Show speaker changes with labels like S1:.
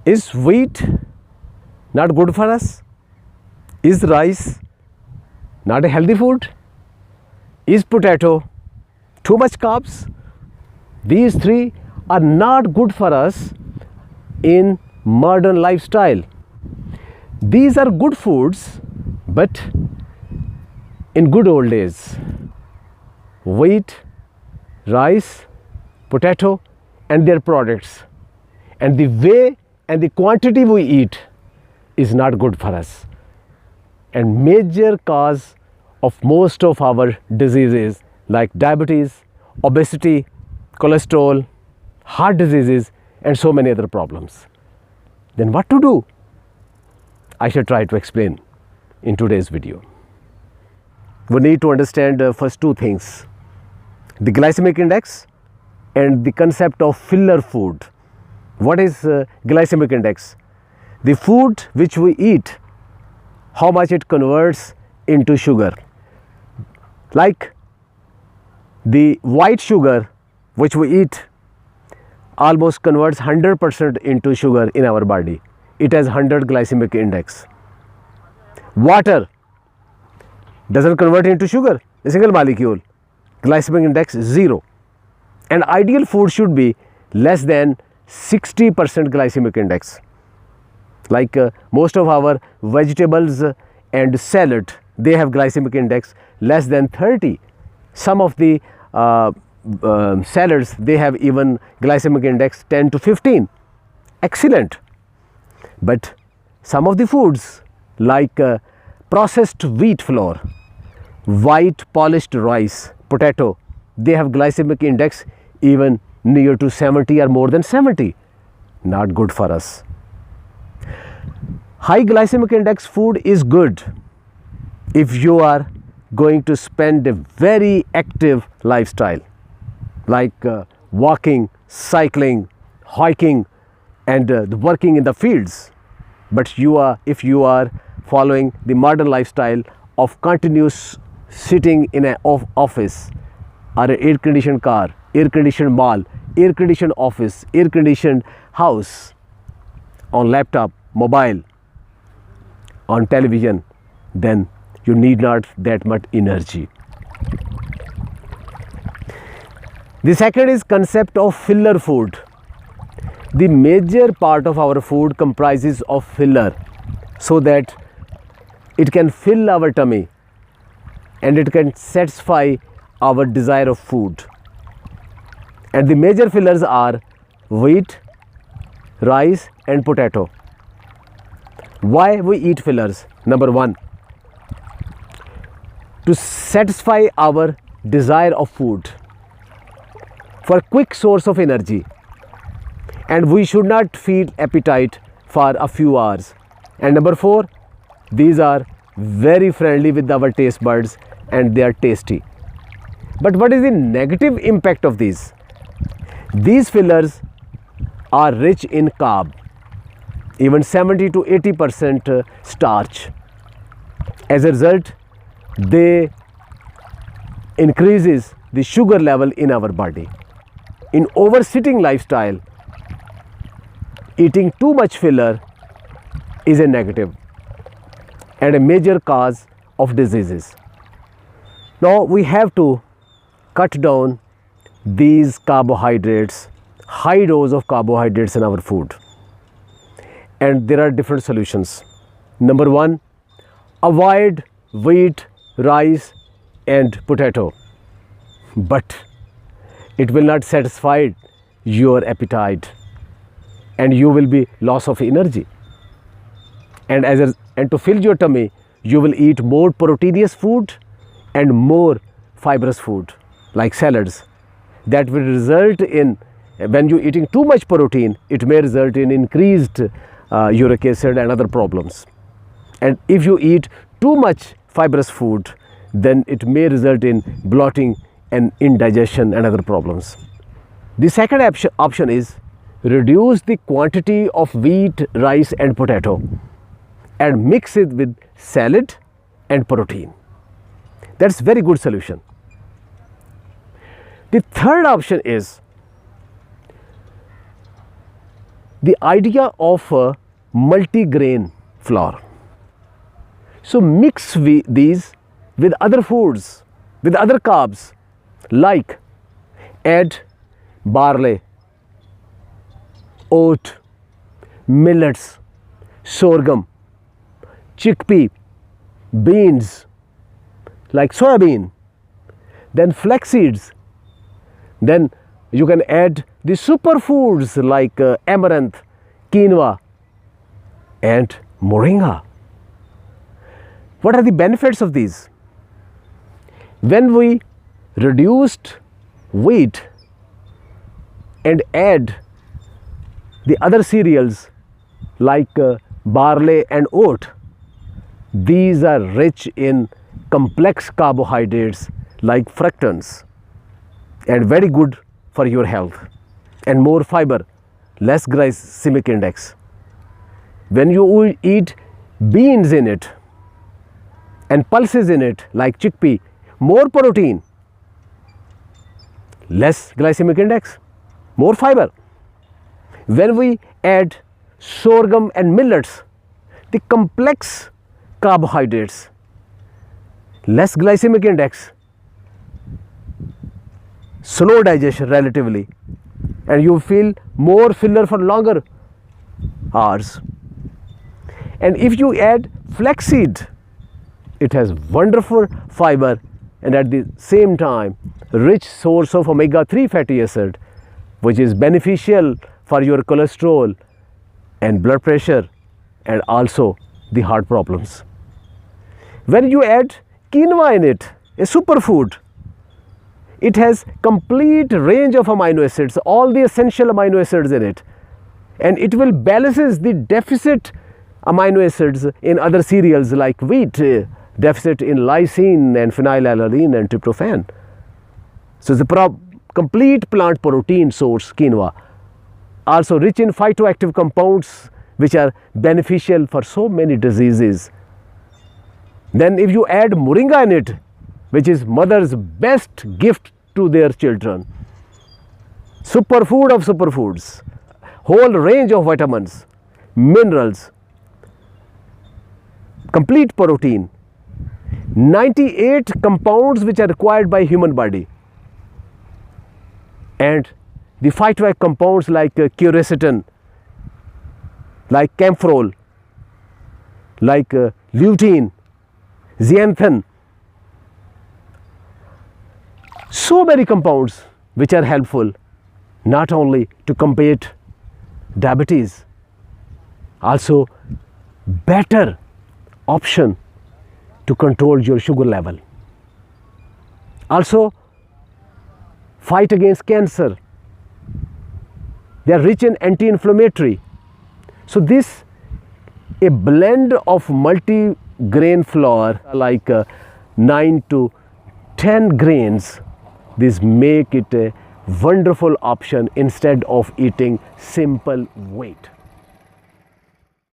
S1: Is wheat not good for us? Is rice not a healthy food? Is potato too much carbs? These three are not good for us in modern lifestyle. These are good foods, but in good old days, wheat, rice, potato and their products, and the way and the quantity we eat is not good for us, and major cause of most of our diseases like diabetes, obesity, cholesterol, heart diseases and so many other problems. Then what to do? I shall try to explain in today's video. We need to understand first two things: the glycemic index and the concept of filler food. What is glycemic index? The food which we eat, how much it converts into sugar. Like the white sugar which we eat almost converts 100% into sugar in our body. It has 100 glycemic index. Water doesn't convert into sugar, a single molecule. Glycemic index is 0. And ideal food should be less than 60% glycemic index. Like most of our vegetables and salad, they have glycemic index less than 30. Some of the salads, they have even glycemic index 10 to 15. Excellent. But some of the foods like processed wheat flour, white polished rice, potato, they have glycemic index even near to 70 or more than 70. Not good for us. High glycemic index food is good if you are going to spend a very active lifestyle like walking, cycling, hiking and working in the fields. But if you are following the modern lifestyle of continuous sitting in an office or an air conditioned car, air conditioned mall, air conditioned office, air conditioned house, on laptop, mobile, on television, then you need not that much energy. The second is concept of filler food. The major part of our food comprises of filler, so that it can fill our tummy and it can satisfy our desire of food. And the major fillers are wheat, rice and potato. Why we eat fillers? Number one, to satisfy our desire of food, for quick source of energy, and we should not feed appetite for a few hours. And number four, these are very friendly with our taste buds and they are tasty. But what is the negative impact of these? These fillers are rich in carb, even 70 to 80% starch. As a result, they increases the sugar level in our body. In oversitting lifestyle, eating too much filler is a negative and a major cause of diseases. Now we have to cut down these carbohydrates, high dose of carbohydrates in our food, and there are different solutions. Number one, avoid wheat, rice and potato, but it will not satisfy your appetite and you will be loss of energy. And to fill your tummy, you will eat more proteinous food and more fibrous food like salads. That will result in, when you are eating too much protein, it may result in increased uric acid and other problems. And if you eat too much fibrous food, then it may result in bloating and indigestion and other problems. The second option is reduce the quantity of wheat, rice and potato and mix it with salad and protein. That's very good solution. The third option is the idea of multigrain flour. So mix these with other foods, with other carbs, like add barley, oat, millets, sorghum, chickpea, beans like soybean, then flax seeds. Then you can add the superfoods like amaranth, quinoa and moringa. What are the benefits of these? When we reduced wheat and add the other cereals like barley and oat, these are rich in complex carbohydrates like fructose and very good for your health, and more fiber, less glycemic index. When you eat beans in it and pulses in it like chickpea, more protein, less glycemic index, more fiber. When we add sorghum and millets, the complex carbohydrates, less glycemic index, slow digestion relatively, and you feel more fuller for longer hours. And if you add flaxseed, it has wonderful fiber and at the same time rich source of omega-3 fatty acid, which is beneficial for your cholesterol and blood pressure and also the heart problems. When you add quinoa in it, a superfood, it has complete range of amino acids, all the essential amino acids in it, and it will balances the deficit amino acids in other cereals like wheat, deficit in lysine and phenylalanine and tryptophan. So it's a complete plant protein source, quinoa. Also rich in phytoactive compounds which are beneficial for so many diseases. Then if you add moringa in it, which is mother's best gift to their children, superfood of superfoods, whole range of vitamins, minerals, complete protein, 98 compounds which are required by human body, and the phytoactive compounds like quercetin, like camphorol, like lutein, zeaxanthin, so many compounds which are helpful not only to combat diabetes, also better option to control your sugar level, also fight against cancer. They are rich in anti-inflammatory. So this, a blend of multi-grain flour like 9 to 10 grains, this make it a wonderful option instead of eating simple wheat.